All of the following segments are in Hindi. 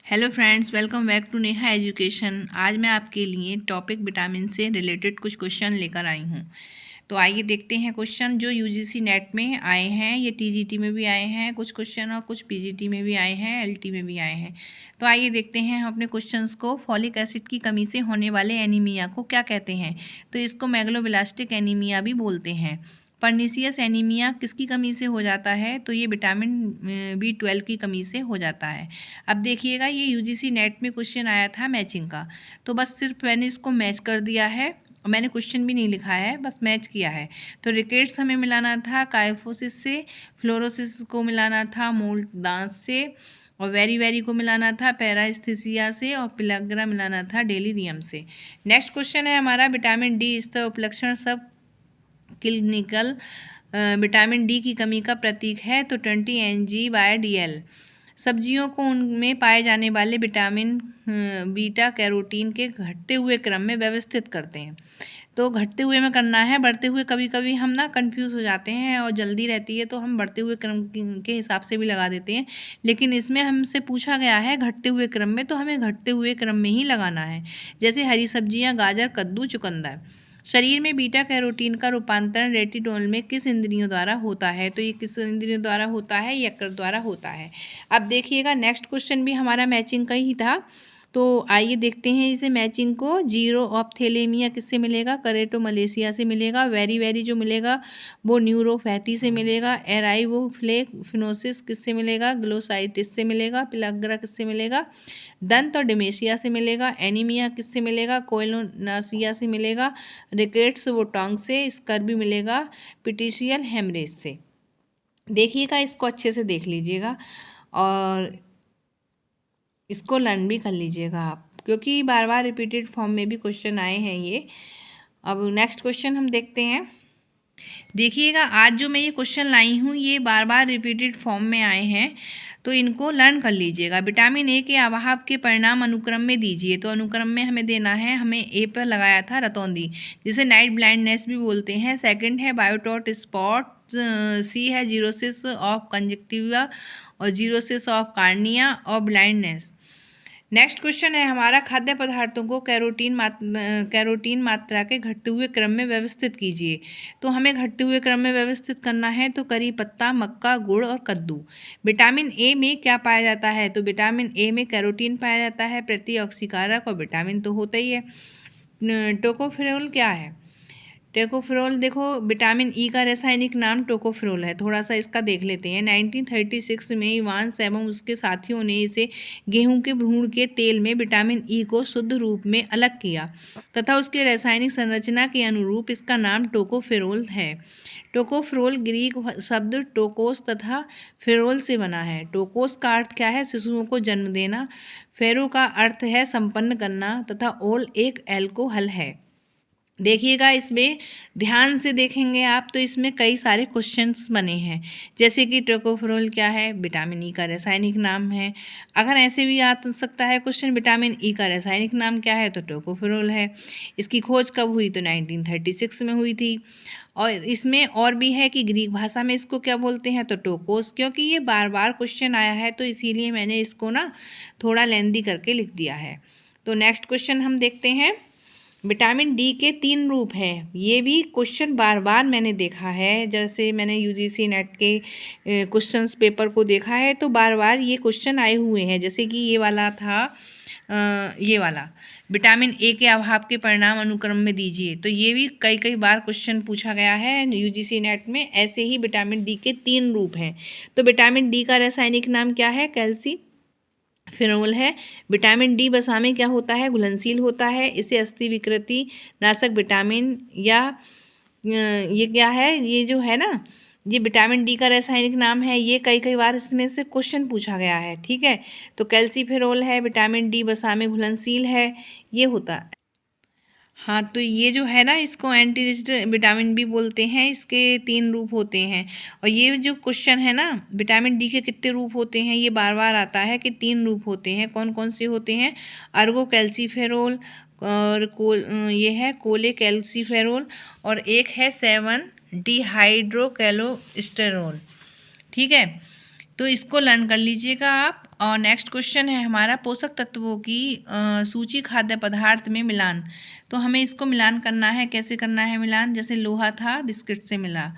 Hello friends, welcome back to Neha education. आज मैं आपके लिए टॉपिक विटामिन से रिलेटेड कुछ क्वेश्चन लेकर आई हूँ। तो आइए देखते हैं क्वेश्चन जो यूजीसी नेट में आए हैं। ये टीजीटी में भी आए हैं कुछ क्वेश्चन और कुछ पीजीटी में भी आए हैं, एलटी में भी आए हैं। तो आइए देखते हैं हम अपने क्वेश्चंस को। फॉलिक एसिड की कमी से होने वाले एनीमिया को क्या कहते हैं? तो इसको मेगलोब्लास्टिक एनीमिया भी बोलते हैं। पर्नीसियस एनीमिया किसकी कमी से हो जाता है? तो ये विटामिन B12 की कमी से हो जाता है। अब देखिएगा, ये यूजीसी नेट में क्वेश्चन आया था मैचिंग का, तो बस सिर्फ मैंने इसको मैच कर दिया है। मैंने क्वेश्चन भी नहीं लिखा है, बस मैच किया है। तो रिकेट्स हमें मिलाना था काइफोसिस से, फ्लोरोसिस को मिलाना था मोल्डांस से, और वेरी वेरी को मिलाना था पैरास्थीसिया से, और पिलग्रा मिलाना था डेलिरियम से। नेक्स्ट क्वेश्चन है हमारा, विटामिन डी स्तर उपलक्षण सब क्लिनिकल विटामिन डी की कमी का प्रतीक है। तो 20 Ng/dl। सब्जियों को उनमें पाए जाने वाले विटामिन बीटा कैरोटीन के घटते हुए क्रम में व्यवस्थित करते हैं। तो घटते हुए में करना है, बढ़ते हुए कभी कभी हम ना कंफ्यूज हो जाते हैं और जल्दी रहती है तो हम बढ़ते हुए क्रम के हिसाब से भी लगा देते हैं, लेकिन इसमें हमसे पूछा गया है घटते हुए क्रम में, तो हमें घटते हुए क्रम में ही लगाना है। जैसे हरी सब्जियां, गाजर, कद्दू, चुकंदर। शरीर में बीटा कैरोटीन का रूपांतरण रेटिनोल में किस इंद्रियों द्वारा होता है? तो ये किस इंद्रियों द्वारा होता है? यकृत द्वारा होता है। अब देखिएगा, नेक्स्ट क्वेश्चन भी हमारा मैचिंग का ही था, तो आइए देखते हैं इसे मैचिंग को। जीरो ऑप्थेलेमिया किससे मिलेगा? करेटो मलेशिया से मिलेगा। वेरी वेरी जो मिलेगा वो न्यूरोपैथी से मिलेगा। एराइवोफ्लेक्फिनोसिस किससे मिलेगा? ग्लोसाइटिस से मिलेगा। पिलग्रा किससे मिलेगा? दंत और डिमेशिया से मिलेगा। एनीमिया किससे मिलेगा? कोइलोनासिया से मिलेगा। रिकेट्स वो टोंग से। स्कर्वी मिलेगा पिटिशियल हेमरेज से। देखिएगा, इसको अच्छे से देख लीजिएगा और इसको लर्न भी कर लीजिएगा आप, क्योंकि बार बार रिपीटेड फॉर्म में भी क्वेश्चन आए हैं ये। अब नेक्स्ट क्वेश्चन हम देखते हैं। देखिएगा, आज जो मैं ये क्वेश्चन लाई हूँ ये बार बार रिपीटेड फॉर्म में आए हैं, तो इनको लर्न कर लीजिएगा। विटामिन ए के अभाव के परिणाम अनुक्रम में दीजिए। तो अनुक्रम में हमें देना है, हमें ए पर लगाया था रतौंधी, जिसे नाइट ब्लाइंडनेस भी बोलते हैं। सेकंड है बायोटॉट स्पॉट। सी है जीरोसिस ऑफ कंजक्टिवा और जीरोसिस ऑफ कार्निया और ब्लाइंडनेस। नेक्स्ट क्वेश्चन है हमारा, खाद्य पदार्थों को कैरोटीन मात्रा के घटते हुए क्रम में व्यवस्थित कीजिए। तो हमें घटते हुए क्रम में व्यवस्थित करना है, तो करी पत्ता, मक्का, गुड़ और कद्दू। विटामिन ए में क्या पाया जाता है? तो विटामिन ए में कैरोटीन पाया जाता है, प्रतिऑक्सीकारक, और विटामिन तो होता ही है। टोकोफेरोल क्या है? टोकोफेरोल, देखो विटामिन ई का रासायनिक नाम टोकोफेरोल है। थोड़ा सा इसका देख लेते हैं। 1936 में इवांस एवं उसके साथियों ने इसे गेहूं के भ्रूण के तेल में विटामिन ई को शुद्ध रूप में अलग किया तथा उसके रासायनिक संरचना के अनुरूप इसका नाम टोकोफेरोल है। टोकोफेरोल ग्रीक शब्द टोकोस तथा फेरोल से बना है। टोकोस का अर्थ क्या है? शिशुओं को जन्म देना। फेरो का अर्थ है संपन्न करना, तथा ओल एक एल्कोहल है। देखिएगा, इसमें ध्यान से देखेंगे आप तो इसमें कई सारे क्वेश्चंस बने हैं, जैसे कि टोकोफेरोल क्या है? विटामिन ई का रासायनिक नाम है। अगर ऐसे भी आ सकता है क्वेश्चन, विटामिन ई का रासायनिक नाम क्या है? तो टोकोफेरोल है। इसकी खोज कब हुई? तो 1936 में हुई थी। और इसमें और भी है कि ग्रीक भाषा में इसको क्या बोलते हैं? तो टोकोस। क्योंकि ये बार बार क्वेश्चन आया है तो इसीलिए मैंने इसको ना थोड़ा लेंदी करके लिख दिया है। तो नेक्स्ट क्वेश्चन हम देखते हैं। विटामिन डी के 3 रूप हैं। ये भी क्वेश्चन बार बार मैंने देखा है, जैसे मैंने यूजीसी नेट के क्वेश्चंस पेपर को देखा है तो बार बार ये क्वेश्चन आए हुए हैं। जैसे कि ये वाला था, ये वाला, विटामिन ए के अभाव के परिणाम अनुक्रम में दीजिए। तो ये भी कई कई बार क्वेश्चन पूछा गया है यूजीसी नेट में। ऐसे ही विटामिन डी के 3 रूप हैं। तो विटामिन डी का रासायनिक नाम क्या है? फिनोल है। विटामिन डी वसा में क्या होता है? घुलनशील होता है। इसे अस्थि विकृति नाशक विटामिन या ये क्या है? ये जो है ना, ये विटामिन डी का रासायनिक नाम है। ये कई कई बार इसमें से क्वेश्चन पूछा गया है, ठीक है। तो कैल्सीफेरोल है, विटामिन डी वसा में घुलनशील है, ये होता है। हाँ, तो ये जो है ना, इसको एंटी विटामिन बी बोलते हैं। इसके 3 रूप होते हैं। और ये जो क्वेश्चन है ना, विटामिन डी के कितने रूप होते हैं, ये बार बार आता है कि 3 रूप होते हैं। कौन कौन से होते हैं? अर्गो कैल्सीफेरोल, और ये है कोले कैल्सीफेरोल, और एक है 7 डिहाइड्रोकैलोस्टेरोल, ठीक है। तो इसको लर्न कर लीजिएगा आप। और नेक्स्ट क्वेश्चन है हमारा पोषक तत्वों की सूची खाद्य पदार्थ में मिलान। तो हमें इसको मिलान करना है। कैसे करना है मिलान? जैसे लोहा था, बिस्किट से मिला,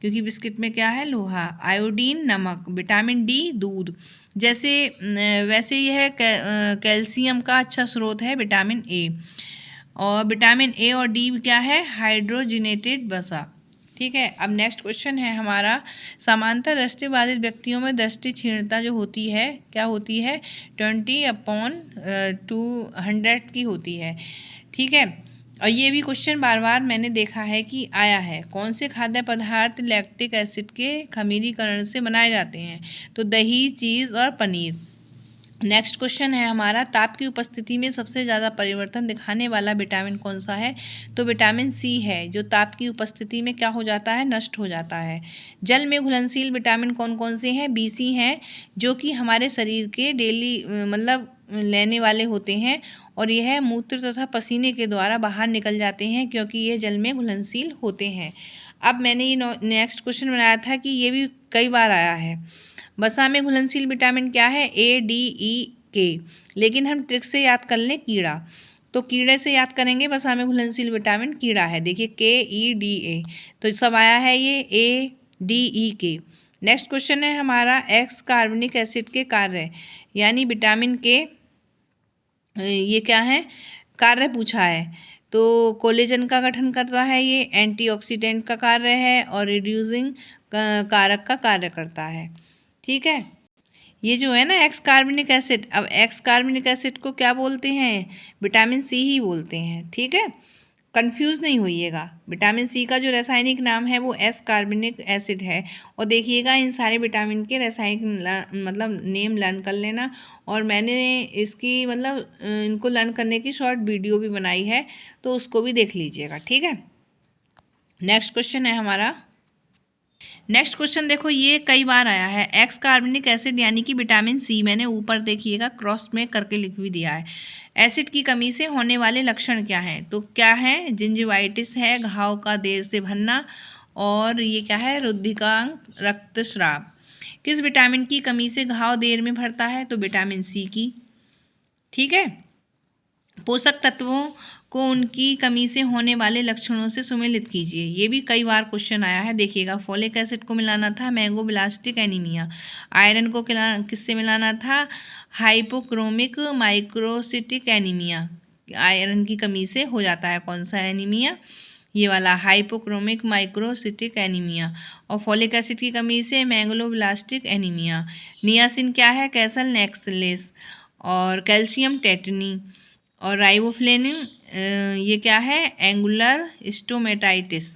क्योंकि बिस्किट में क्या है? लोहा। आयोडीन, नमक। विटामिन डी, दूध। जैसे वैसे यह कैल्शियम का अच्छा स्रोत है विटामिन ए। और विटामिन ए और डी क्या है? हाइड्रोजिनेटेड वसा। ठीक है। अब नेक्स्ट क्वेश्चन है हमारा समांतर दृष्टिबाधित व्यक्तियों में दृष्टि क्षीणता जो होती है क्या होती है? 20/200 की होती है। ठीक है। और ये भी क्वेश्चन बार बार मैंने देखा है कि आया है। कौन से खाद्य पदार्थ लैक्टिक एसिड के खमीरीकरण से बनाए जाते हैं? तो दही, चीज़ और पनीर। नेक्स्ट क्वेश्चन है हमारा ताप की उपस्थिति में सबसे ज़्यादा परिवर्तन दिखाने वाला विटामिन कौन सा है? तो विटामिन सी है, जो ताप की उपस्थिति में क्या हो जाता है? नष्ट हो जाता है। जल में घुलनशील विटामिन कौन कौन से हैं? BC हैं, जो कि हमारे शरीर के डेली मतलब लेने वाले होते हैं, और यह मूत्र तथा पसीने के द्वारा बाहर निकल जाते हैं, क्योंकि यह जल में घुलनशील होते हैं। अब मैंने ये नेक्स्ट क्वेश्चन बनाया था कि ये भी कई बार आया है। वसा में घुलनशील विटामिन क्या है? ADE, K। लेकिन हम ट्रिक से याद कर लें, कीड़ा। तो कीड़े से याद करेंगे वसा में घुलनशील विटामिन कीड़ा है। देखिए KEDA, तो सब आया है ये ADE, K। नेक्स्ट क्वेश्चन है हमारा एक्स कार्बनिक एसिड के कार्य, यानी विटामिन के ये क्या है? कार्य पूछा है। तो कोलेजन का गठन करता है, ये एंटीऑक्सीडेंट का कार्य है, और रिड्यूसिंग कारक का कार्य करता है। ठीक है। ये जो है ना एक्स कार्बनिक एसिड, अब एक्स कार्बनिक एसिड को क्या बोलते हैं? विटामिन सी ही बोलते हैं। ठीक है, कंफ्यूज नहीं होइएगा। विटामिन सी का जो रासायनिक नाम है वो एस कार्बनिक एसिड है। और देखिएगा इन सारे विटामिन के रासायनिक मतलब नेम लर्न कर लेना। और मैंने इसकी मतलब इनको लर्न करने की शॉर्ट वीडियो भी बनाई है, तो उसको भी देख लीजिएगा। ठीक है। नेक्स्ट क्वेश्चन है हमारा, नेक्स्ट क्वेश्चन देखो, ये कई बार आया है। एक्स कार्बनिक एसिड यानी कि विटामिन सी, मैंने ऊपर देखिएगा क्रॉस में करके लिख भी दिया है। एसिड की कमी से होने वाले लक्षण क्या हैं? तो क्या है? जिंजिवाइटिस है, घाव का देर से भरना, और ये क्या है? रुधिकांक रक्तस्राव। किस विटामिन की कमी से घाव देर में भरता है? तो विटामिन सी की। ठीक है। पोषक तत्वों को उनकी कमी से होने वाले लक्षणों से सुमेलित कीजिए। ये भी कई बार क्वेश्चन आया है। देखिएगा फोलिक एसिड को मिलाना था मैंगोब्लास्टिक एनीमिया। आयरन को किससे मिलाना था? Hypochromic microcytic anaemia. आयरन की कमी से हो जाता है कौन सा एनीमिया? ये वाला हाइपोक्रोमिक माइक्रोसिटिक एनीमिया। और फोलिक एसिड की कमी से मैंगलोब्लास्टिक एनीमिया। नियासिन क्या है? कैसल नेक्सलेस। और कैल्शियम टेटनी। और राइबोफ्लेविन ये क्या है? Angular stomatitis.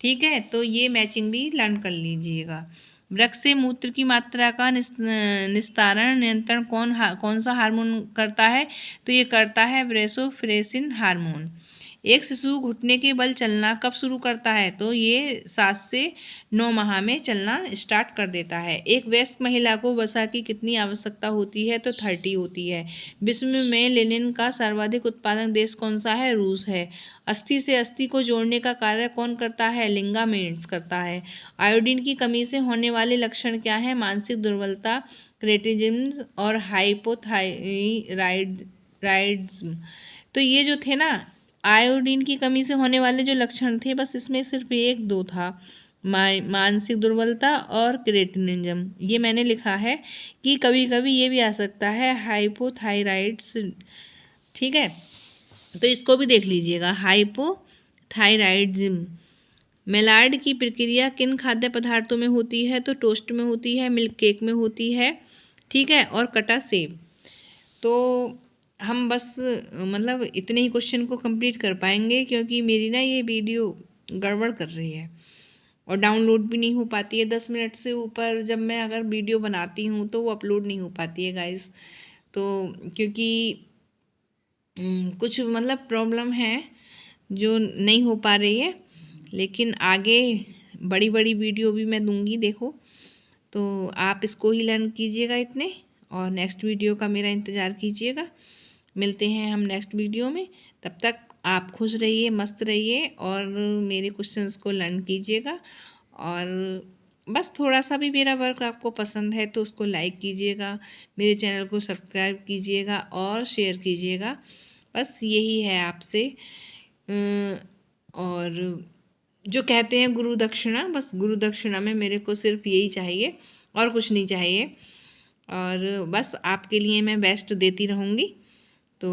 ठीक है, तो ये मैचिंग भी लर्न कर लीजिएगा। वृक्क से मूत्र की मात्रा का निस्तारण नियंत्रण कौन सा हार्मोन करता है? तो ये करता है ब्रेसोफ्रेसिन हार्मोन। एक शिशु घुटने के बल चलना कब शुरू करता है? तो ये 7 से 9 माह में चलना स्टार्ट कर देता है। एक वयस्क महिला को वसा की कितनी आवश्यकता होती है? तो 30 होती है। विश्व में लिनिन का सर्वाधिक उत्पादक देश कौन सा है? रूस है। अस्थि से अस्थि को जोड़ने का कार्य कौन करता है? लिगामेंट्स करता है। आयोडीन की कमी से होने वाले लक्षण क्या है? मानसिक दुर्बलता, क्रेटिनिज्म और हाइपोथायराइडिज्म। तो ये जो थे ना आयोडीन की कमी से होने वाले जो लक्षण थे, बस इसमें सिर्फ एक दो था, मानसिक दुर्बलता और क्रेटिनिज्म। ये मैंने लिखा है कि कभी कभी ये भी आ सकता है हाइपोथायराइड्स। ठीक है, तो इसको भी देख लीजिएगा, हाइपोथायराइडिज्म। मेलार्ड की प्रक्रिया किन खाद्य पदार्थों में होती है? तो टोस्ट में होती है, मिल्क केक में होती है। ठीक है, और कटा सेब। तो हम बस मतलब इतने ही क्वेश्चन को कंप्लीट कर पाएंगे, क्योंकि मेरी ना ये वीडियो गड़बड़ कर रही है और डाउनलोड भी नहीं हो पाती है। 10 मिनट से ऊपर जब मैं अगर वीडियो बनाती हूँ तो वो अपलोड नहीं हो पाती है गाइस। तो क्योंकि कुछ मतलब प्रॉब्लम है जो नहीं हो पा रही है, लेकिन आगे बड़ी बड़ी वीडियो भी मैं दूंगी। देखो, तो आप इसको ही लर्न कीजिएगा इतने, और नेक्स्ट वीडियो का मेरा इंतज़ार कीजिएगा। मिलते हैं हम नेक्स्ट वीडियो में। तब तक आप खुश रहिए, मस्त रहिए, और मेरे क्वेश्चंस को लर्न कीजिएगा। और बस थोड़ा सा भी मेरा वर्क आपको पसंद है तो उसको लाइक कीजिएगा, मेरे चैनल को सब्सक्राइब कीजिएगा और शेयर कीजिएगा। बस यही है आपसे। और जो कहते हैं गुरु दक्षिणा, बस गुरु दक्षिणा में मेरे को सिर्फ यही चाहिए और कुछ नहीं चाहिए। और बस आपके लिए मैं बेस्ट देती रहूँगी। तो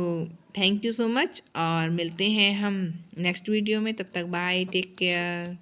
थैंक यू सो मच और मिलते हैं हम नेक्स्ट वीडियो में। तब तक बाय, टेक केयर।